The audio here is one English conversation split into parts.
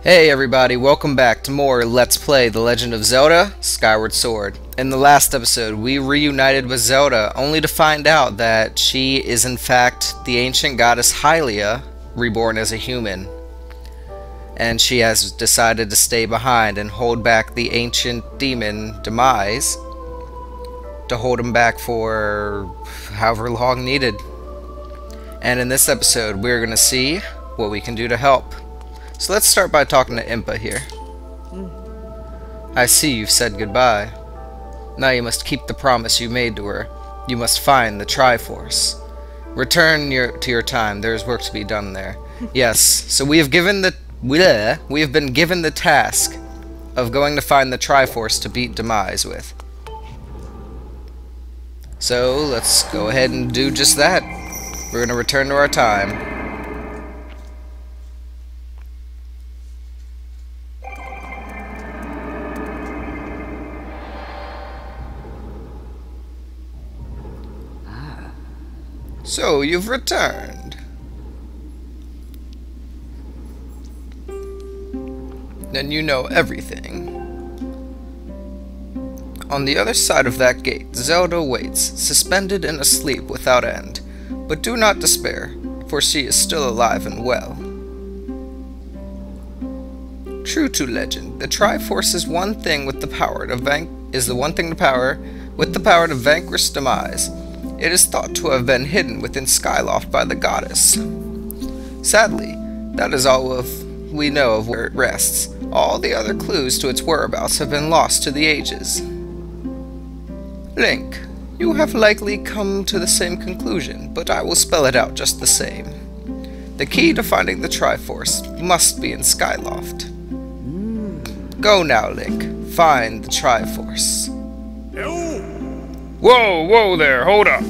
Hey everybody, welcome back to more Let's Play The Legend of Zelda Skyward Sword. In the last episode, we reunited with Zelda, only to find out that she is in fact the ancient goddess Hylia, reborn as a human. And she has decided to stay behind and hold back the ancient demon Demise, to hold him back for however long needed. And in this episode, we're going to see what we can do to help. So let's start by talking to Impa here. I see you've said goodbye. Now you must keep the promise you made to her. You must find the triforce. Return to your time. There is work to be done there. Yes, so we have been given the task of going to find the triforce to beat Demise with. So let's go ahead and do just that. We're going to return to our time. So, you've returned. Then you know everything. On the other side of that gate, Zelda waits, suspended and asleep without end. But do not despair, for she is still alive and well. True to legend, the Triforce is one thing with the power to vanquish Demise. It is thought to have been hidden within Skyloft by the goddess. Sadly, that is all we know of where it rests. All the other clues to its whereabouts have been lost to the ages. Link, you have likely come to the same conclusion, but I will spell it out just the same. The key to finding the Triforce must be in Skyloft. Go now, Link. Find the Triforce. Whoa there, hold up.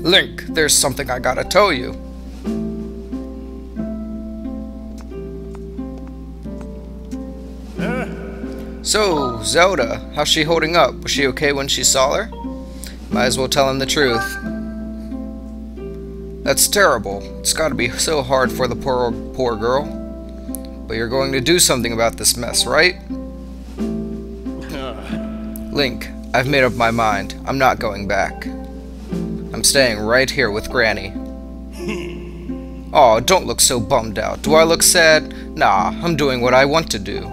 Link, there's something I gotta tell you. So, Zelda, how's she holding up? Was she okay when she saw her? Might as well tell him the truth. That's terrible. It's gotta be so hard for the poor girl. But you're going to do something about this mess, right? Link, I've made up my mind. I'm not going back. I'm staying right here with Granny. Aw, don't look so bummed out. Do I look sad? Nah, I'm doing what I want to do.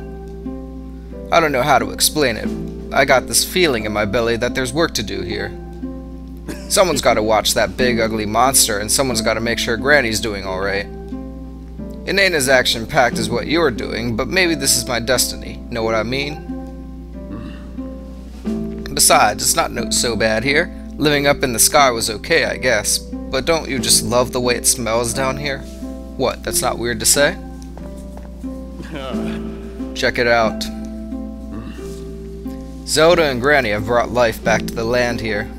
I don't know how to explain it. I got this feeling in my belly that there's work to do here. Someone's got to watch that big ugly monster, and someone's got to make sure Granny's doing alright. It ain't as action-packed as what you're doing, but maybe this is my destiny. Know what I mean? Besides, it's not so bad here. Living up in the sky was okay, I guess. But don't you just love the way it smells down here? What, that's not weird to say? Check it out. Zelda and Granny have brought life back to the land here.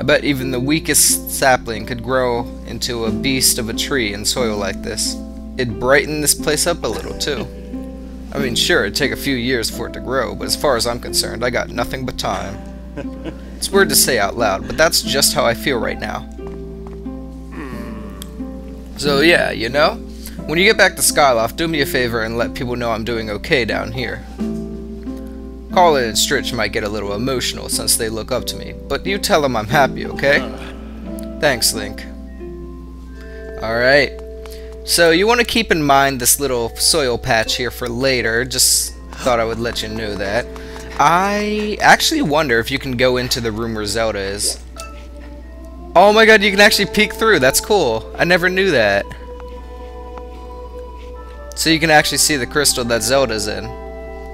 I bet even the weakest sapling could grow into a beast of a tree in soil like this. It'd brighten this place up a little, too. I mean, sure, it'd take a few years for it to grow, but as far as I'm concerned, I got nothing but time. It's weird to say out loud, but that's just how I feel right now. So yeah, you know, when you get back to Skyloft, do me a favor and let people know I'm doing okay down here. Colin and Stritch might get a little emotional since they look up to me, but you tell them I'm happy, okay? Thanks, Link. Alright. So you want to keep in mind this little soil patch here for later. Just thought I would let you know that. I actually wonder if you can go into the room where Zelda is. Oh my god, you can actually peek through. That's cool. I never knew that. So you can actually see the crystal that Zelda's in.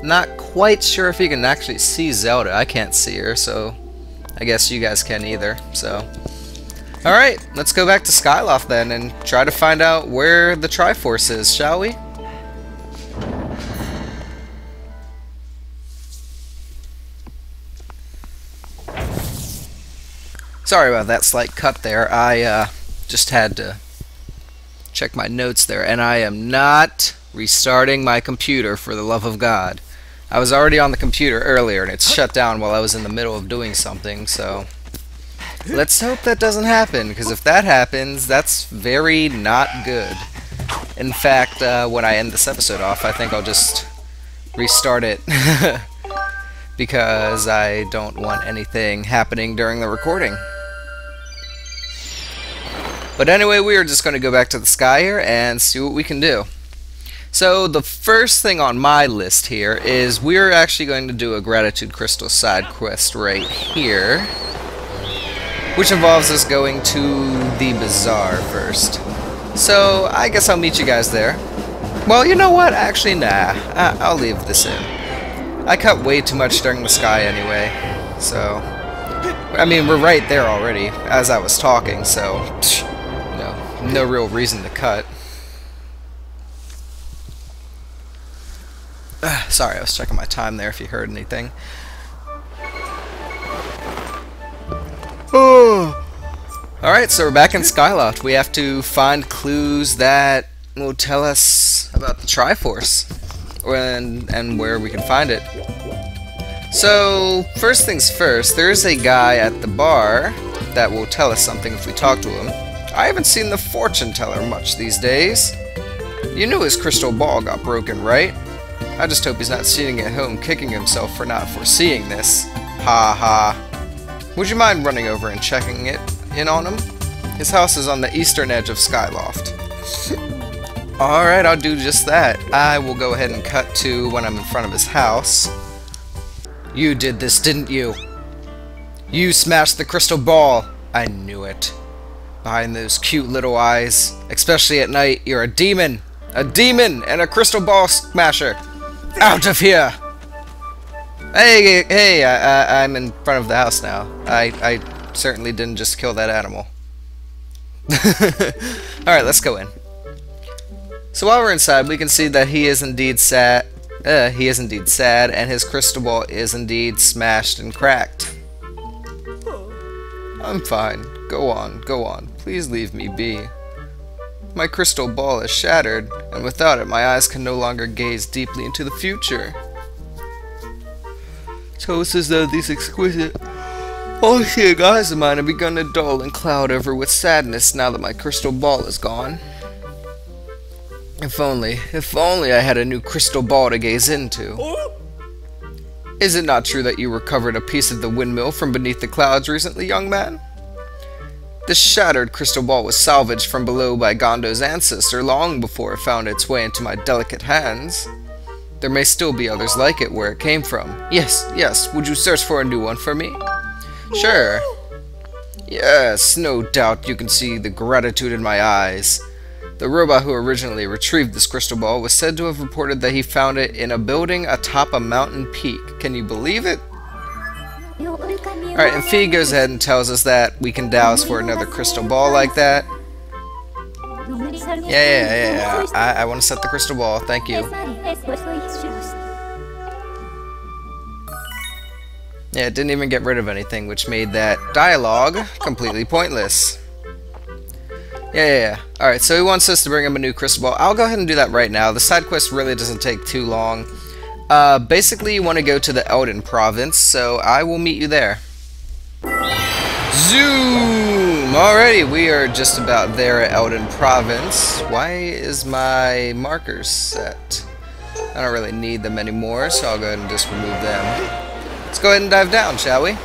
Not quite sure if you can actually see Zelda. I can't see her, so I guess you guys can either. So, alright, let's go back to Skyloft then and try to find out where the Triforce is, shall we? Sorry about that slight cut there. I just had to check my notes there, and I am not restarting my computer for the love of God. I was already on the computer earlier, and it's shut down while I was in the middle of doing something, so let's hope that doesn't happen, because if that happens, that's very not good. In fact, when I end this episode off, I think I'll just restart it because I don't want anything happening during the recording. But anyway, we are just going to go back to the sky here and see what we can do. So the first thing on my list here is we're actually going to do a gratitude crystal side quest right here, which involves us going to the bazaar first. So I guess I'll meet you guys there. Well, you know what? Actually, nah. I'll leave this in. I cut way too much during the sky anyway. So, I mean, we're right there already as I was talking, so no real reason to cut. Sorry, I was checking my time there if you heard anything. Alright, so we're back in Skyloft. We have to find clues that will tell us about the triforce and where we can find it. So, first things first, there's a guy at the bar that will tell us something if we talk to him. I haven't seen the fortune teller much these days. You knew his crystal ball got broken, right? I just hope he's not sitting at home kicking himself for not foreseeing this. Ha ha. Would you mind running over and checking it in on him? His house is on the eastern edge of Skyloft. Alright, I'll do just that. I will go ahead and cut to when I'm in front of his house. You did this, didn't you? You smashed the crystal ball. I knew it. Behind those cute little eyes, especially at night, you're a demon. A demon and a crystal ball smasher. Out of here! Hey, I'm in front of the house now. I certainly didn't just kill that animal. Alright, let's go in. So while we're inside, we can see that he is indeed sad. And his crystal ball is indeed smashed and cracked. I'm fine. Go on. Please leave me be. My crystal ball is shattered, and without it, my eyes can no longer gaze deeply into the future. So it's as though these exquisite, all-seeing eyes of mine have begun to dull and cloud over with sadness now that my crystal ball is gone. If only I had a new crystal ball to gaze into. Is it not true that you recovered a piece of the windmill from beneath the clouds recently, young man? This shattered crystal ball was salvaged from below by Gondo's ancestor long before it found its way into my delicate hands. There may still be others like it where it came from. Yes, would you search for a new one for me? Sure. Yes, no doubt you can see the gratitude in my eyes. The robot who originally retrieved this crystal ball was said to have reported that he found it in a building atop a mountain peak. Can you believe it? Alright, and Fee goes ahead and tells us that we can douse for another crystal ball like that. Yeah. I want to set the crystal ball, thank you. Yeah, it didn't even get rid of anything, which made that dialogue completely pointless. Yeah. Alright, so he wants us to bring him a new crystal ball. I'll go ahead and do that right now. The side quest really doesn't take too long. Basically, you want to go to the Eldin province, so I will meet you there. Zoom! Alrighty, we are just about there at Eldin province. Why is my markers set? I don't really need them anymore, so I'll go ahead and just remove them. Let's go ahead and dive down, shall we?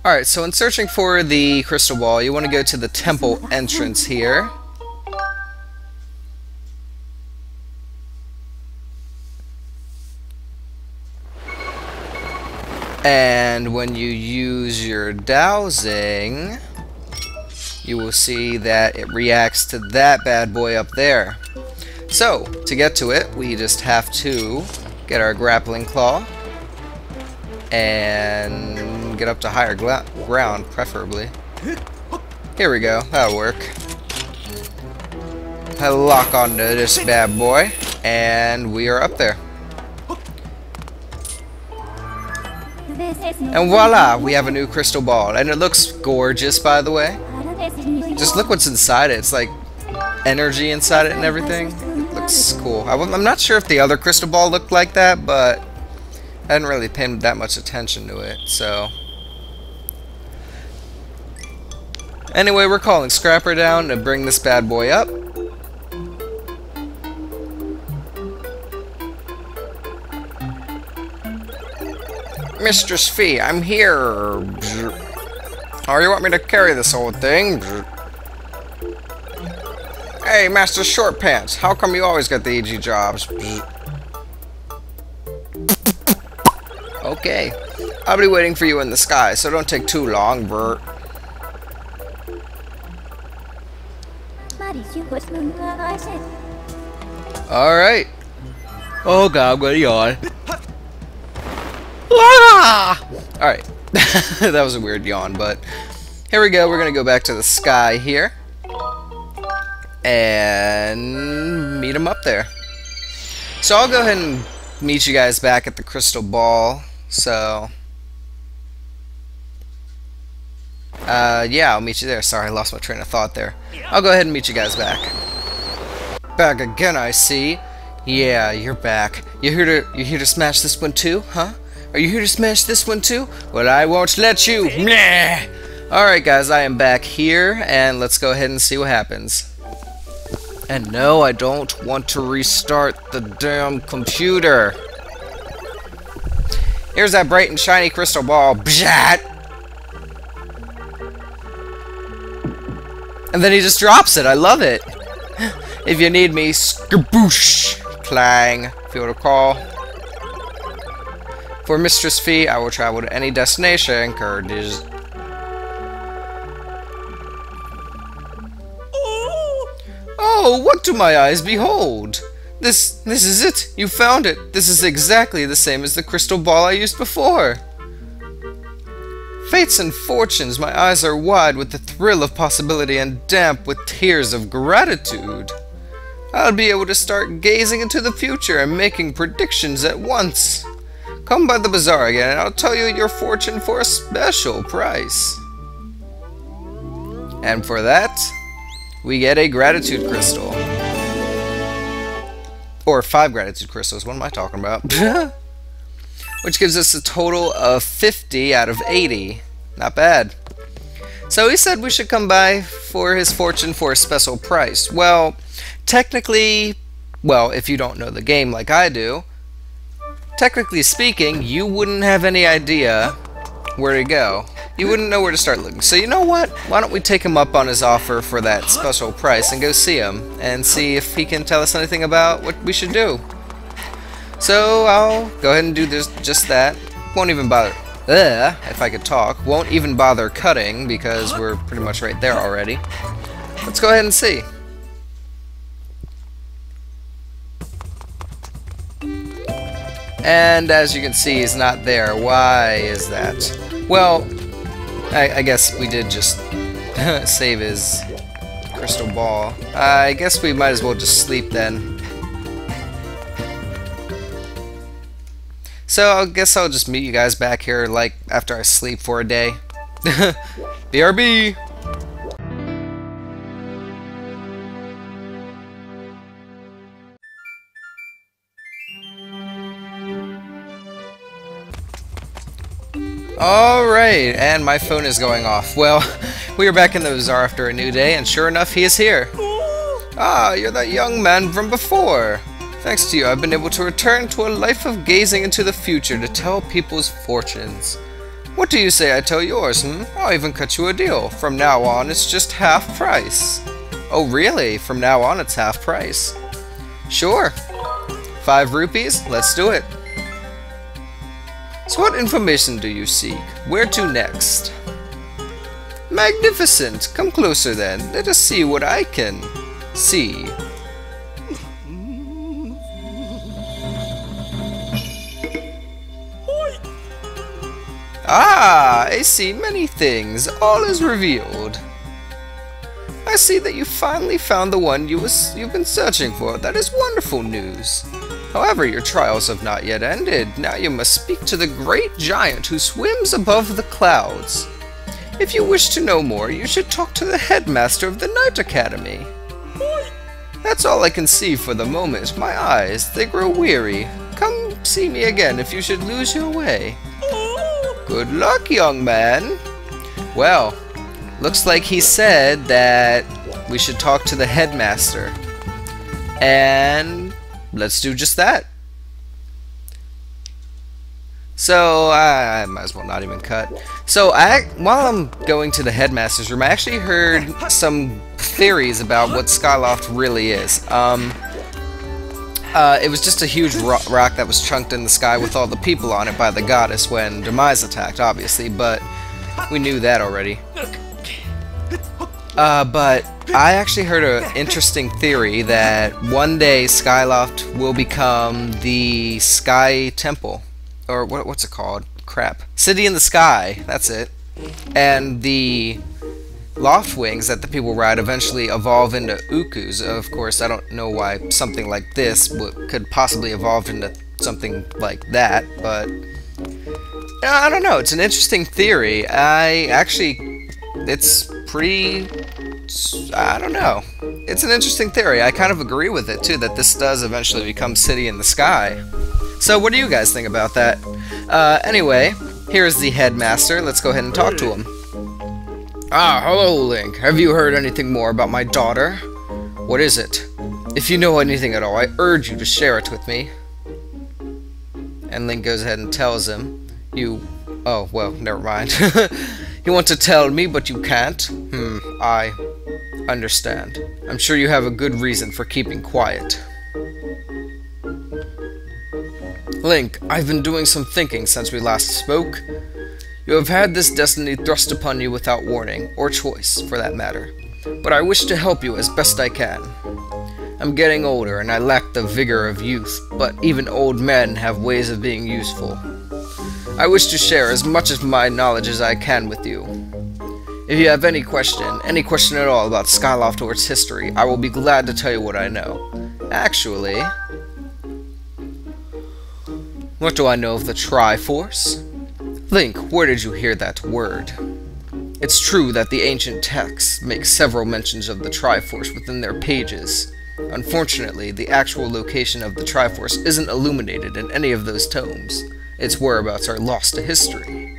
Alright, so in searching for the crystal ball, you want to go to the temple entrance here. And when you use your dowsing, you will see that it reacts to that bad boy up there. So, to get to it, we just have to get our grappling claw and get up to higher ground, preferably. Here we go, that'll work. I lock onto this bad boy, and we are up there. And voila, we have a new crystal ball, and it looks gorgeous, by the way. Just look what's inside it. It's like energy inside it and everything. It looks cool. I'm not sure if the other crystal ball looked like that, but I didn't really pay that much attention to it, so Anyway, we're calling Scrapper down to bring this bad boy up. Mistress Fee, I'm here. Oh, you want me to carry this old thing? Hey, Master Short Pants, how come you always get the easy jobs? Okay, I'll be waiting for you in the sky, so don't take too long, Bert. Alright. Oh god, I'm gonna yawn. Alright. That was a weird yawn, but here we go. We're gonna go back to the sky here and meet him up there. So I'll go ahead and meet you guys back at the crystal ball. So yeah, I'll meet you there. Sorry, I lost my train of thought there. I'll go ahead and meet you guys back. Back again, I see. Yeah, you're back. You here to smash this one too, huh? Are you here to smash this one too? Well, I won't let you. Alright guys, I am back here, and let's go ahead and see what happens. And no, I don't want to restart the damn computer. Here's that bright and shiny crystal ball. Bzhat! And then he just drops it. I love it. If you need me, skaboosh, clang, if you recall. For Mistress Fee, I will travel to any destination, Kurdish. Oh, what do my eyes behold? This is it. You found it. This is exactly the same as the crystal ball I used before. Fates and fortunes, my eyes are wide with the thrill of possibility and damp with tears of gratitude. I'll be able to start gazing into the future and making predictions at once. Come by the bazaar again and I'll tell you your fortune for a special price. And for that, we get a gratitude crystal. Or 5 gratitude crystals, what am I talking about? Which gives us a total of 50 out of 80. Not bad. So he said we should come by for his fortune for a special price. Well, technically, well, if you don't know the game like I do, technically speaking, you wouldn't have any idea where to go. You wouldn't know where to start looking. So you know what? Why don't we take him up on his offer for that special price and go see him and see if he can tell us anything about what we should do. So I'll go ahead and do this, just that. Won't even bother, if I could talk, won't even bother cutting because we're pretty much right there already. Let's go ahead and see. And as you can see, he's not there. Why is that? Well, I guess we did just save his crystal ball. I guess we might as well just sleep then. So I guess I'll just meet you guys back here like after I sleep for a day. BRB! Alright, and my phone is going off. Well, we are back in the bazaar after a new day, and sure enough, he is here. Ah, you're that young man from before. Thanks to you, I've been able to return to a life of gazing into the future to tell people's fortunes. What do you say I tell yours, I'll even cut you a deal. From now on, it's just half price. Oh, really? From now on, it's half price. Sure. 5 rupees? Let's do it. So what information do you seek? Where to next? Magnificent! Come closer then. Let us see what I can see. Ah, I see many things. All is revealed. I see that you finally found the one you've been searching for. That is wonderful news. However, your trials have not yet ended. Now you must speak to the great giant who swims above the clouds. If you wish to know more, you should talk to the headmaster of the Night Academy. That's all I can see for the moment. My eyes, they grow weary. Come see me again if you should lose your way. Good luck, young man. Well, looks like he said that we should talk to the headmaster. And let's do just that. So, I might as well not even cut. So, while I'm going to the headmaster's room, I actually heard some theories about what Skyloft really is. It was just a huge rock that was chunked in the sky with all the people on it by the goddess when Demise attacked, obviously, but we knew that already. But I actually heard an interesting theory that one day Skyloft will become the Sky Temple. Or what's it called? Crap. City in the Sky. That's it. And the loft wings that the people ride eventually evolve into Ukus. Of course, I don't know why something like this could possibly evolve into something like that, but I don't know. It's an interesting theory. It's pretty... I don't know. It's an interesting theory. I kind of agree with it, too, that this does eventually become City in the Sky. So what do you guys think about that? Anyway, here's the headmaster. Let's go ahead and talk to him. Ah, hello, Link. Have you heard anything more about my daughter? What is it? If you know anything at all, I urge you to share it with me. And Link goes ahead and tells him, oh, well, never mind. You want to tell me, but you can't? I understand. I'm sure you have a good reason for keeping quiet. Link, I've been doing some thinking since we last spoke. You have had this destiny thrust upon you without warning, or choice, for that matter. But I wish to help you as best I can. I'm getting older, and I lack the vigor of youth, but even old men have ways of being useful. I wish to share as much of my knowledge as I can with you. If you have any question at all about Skyloft or its history, I will be glad to tell you what I know. Actually... what do I know of the triforce? Link, where did you hear that word? It's true that the ancient texts make several mentions of the triforce within their pages. Unfortunately, the actual location of the triforce isn't illuminated in any of those tomes. Its whereabouts are lost to history.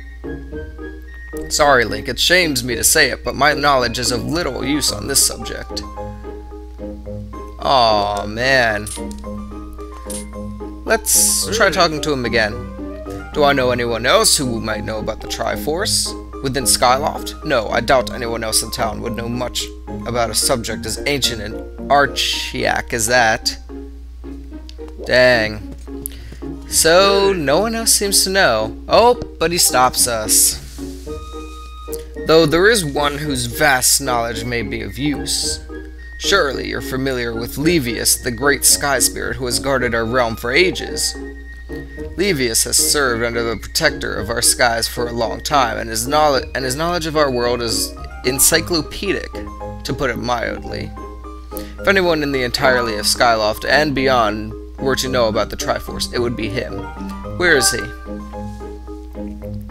Sorry, Link, it shames me to say it, but my knowledge is of little use on this subject. Aw, man. Let's try talking to him again. Do I know anyone else who might know about the Triforce? Within Skyloft? No, I doubt anyone else in town would know much about a subject as ancient and archaic as that. Dang. So, no one else seems to know. Oh, but he stops us. Though there is one whose vast knowledge may be of use. Surely you're familiar with Levius, the great sky spirit who has guarded our realm for ages. Levius has served under the protector of our skies for a long time, and his knowledge of our world is encyclopedic, to put it mildly. If anyone in the entirety of Skyloft and beyond were to know about the Triforce, it would be him. Where is he?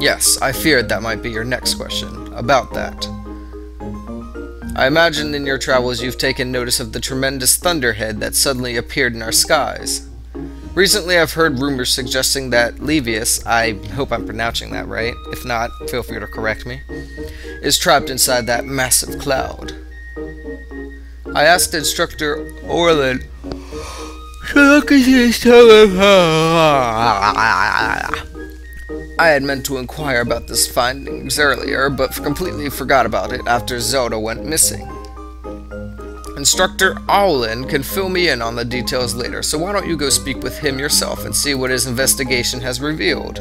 Yes, I feared that might be your next question. About that. I imagine in your travels you've taken notice of the tremendous thunderhead that suddenly appeared in our skies. Recently I've heard rumors suggesting that Levius, I hope I'm pronouncing that right, if not, feel free to correct me, is trapped inside that massive cloud. I asked Instructor Orland to look into his telephone. I had meant to inquire about this findings earlier, but completely forgot about it after Zelda went missing. Instructor Owlin can fill me in on the details later, so why don't you go speak with him yourself and see what his investigation has revealed.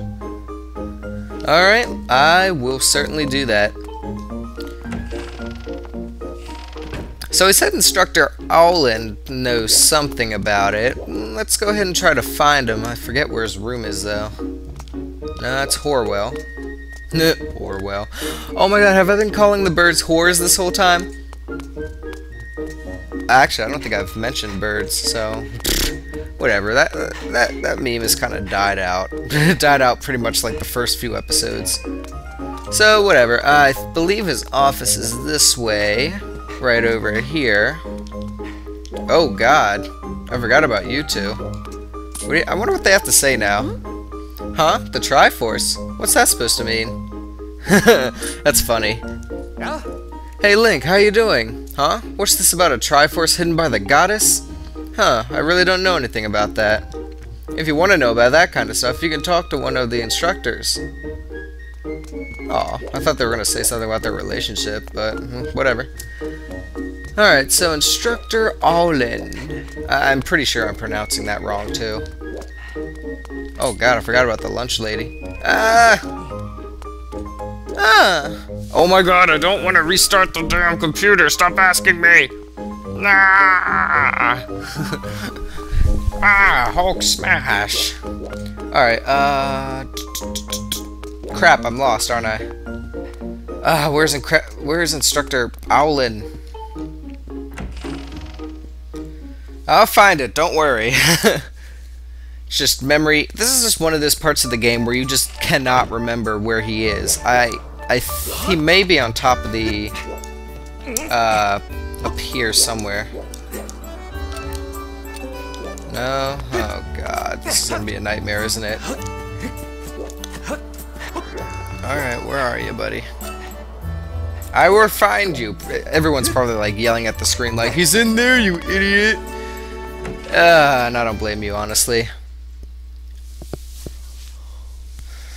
Alright, I will certainly do that. So he said Instructor Owlin knows something about it. Let's go ahead and try to find him. I forget where his room is, though. No, that's Horwell. Horwell. Oh my god, have I been calling the birds whores this whole time? Actually, I don't think I've mentioned birds, so... whatever, that meme has kind of died out. It died out pretty much like the first few episodes. So, whatever. I believe his office is this way. Right over here. Oh god. I forgot about you two. I wonder what they have to say now. Huh? The Triforce? What's that supposed to mean? That's funny. Hey Link, how you doing? Huh? What's this about a triforce hidden by the goddess? Huh, I really don't know anything about that. If you want to know about that kind of stuff, you can talk to one of the instructors. Aw, I thought they were going to say something about their relationship, but whatever. Alright, so Instructor Allin. I'm pretty sure I'm pronouncing that wrong, too. Oh god, I forgot about the lunch lady. Oh my god, I don't want to restart the damn computer. Stop asking me. Hulk smash. Alright, crap, I'm lost, aren't I? Where's Instructor Owlin? I'll find it, don't worry. It's just memory. This is just one of those parts of the game where you just cannot remember where he is. He may be on top of the, up here somewhere. No? Oh god, this is gonna be a nightmare, isn't it? Alright, where are you, buddy? I will find you. Everyone's probably like yelling at the screen like, he's in there, you idiot! And I don't blame you, honestly.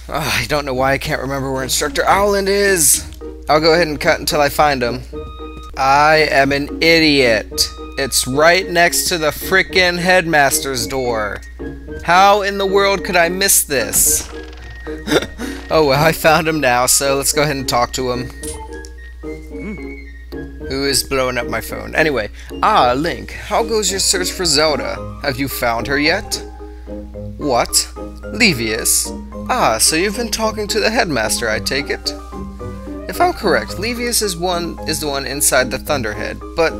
I don't know why I can't remember where Instructor Owland is. I'll go ahead and cut until I find him. I am an idiot. It's right next to the frickin' headmaster's door. How in the world could I miss this? Oh well, I found him now, so let's go ahead and talk to him. Who is blowing up my phone? Anyway, Link, how goes your search for Zelda? Have you found her yet? What? Levius? So you've been talking to the headmaster, I take it? If I'm correct, Levius is the one inside the Thunderhead, but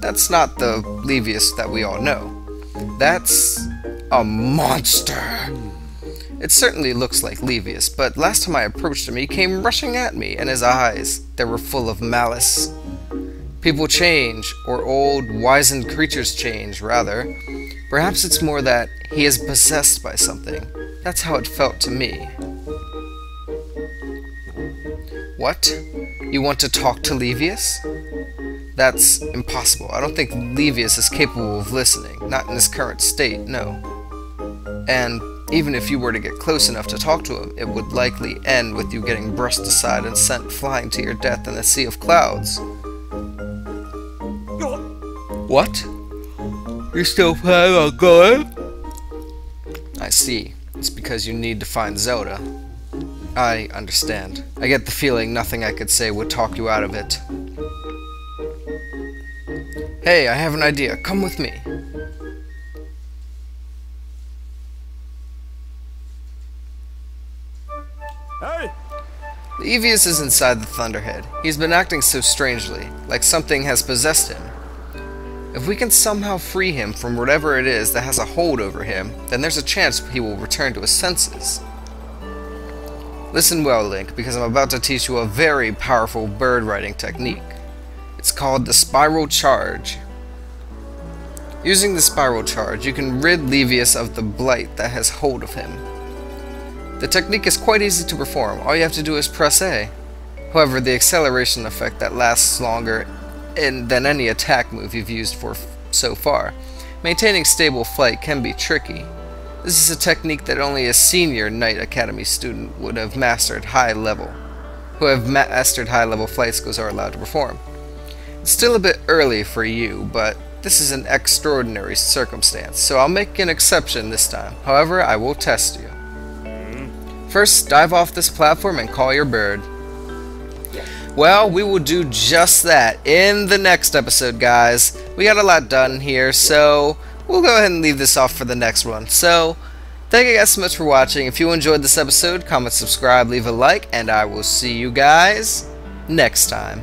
that's not the Levius that we all know. That's a monster. It certainly looks like Levius, but last time I approached him, he came rushing at me, and his eyes, they were full of malice. People change, or old, wizened creatures change, rather. Perhaps it's more that he is possessed by something. That's how it felt to me. What? You want to talk to Levius? That's impossible. I don't think Levius is capable of listening. Not in his current state, no. And even if you were to get close enough to talk to him, it would likely end with you getting brushed aside and sent flying to your death in a sea of clouds. What? You still plan on going? I see. It's because you need to find Zelda. I understand. I get the feeling nothing I could say would talk you out of it. Hey, I have an idea. Come with me. Hey! Levius is inside the Thunderhead. He's been acting so strangely, like something has possessed him. If we can somehow free him from whatever it is that has a hold over him, then there's a chance he will return to his senses. Listen well, Link, because I'm about to teach you a very powerful bird riding technique. It's called the Spiral Charge. Using the Spiral Charge, you can rid Levius of the blight that has hold of him. The technique is quite easy to perform. All you have to do is press A. However, the acceleration effect that lasts longer than any attack move you've used so far. Maintaining stable flight can be tricky. This is a technique that only a senior Knight Academy student would have mastered high level. Who have mastered high level flight skills are allowed to perform. It's still a bit early for you, but this is an extraordinary circumstance, so I'll make an exception this time. However, I will test you. First, dive off this platform and call your bird. Well, we will do just that in the next episode, guys. We got a lot done here, so we'll go ahead and leave this off for the next one. So, thank you guys so much for watching. If you enjoyed this episode, comment, subscribe, leave a like, and I will see you guys next time.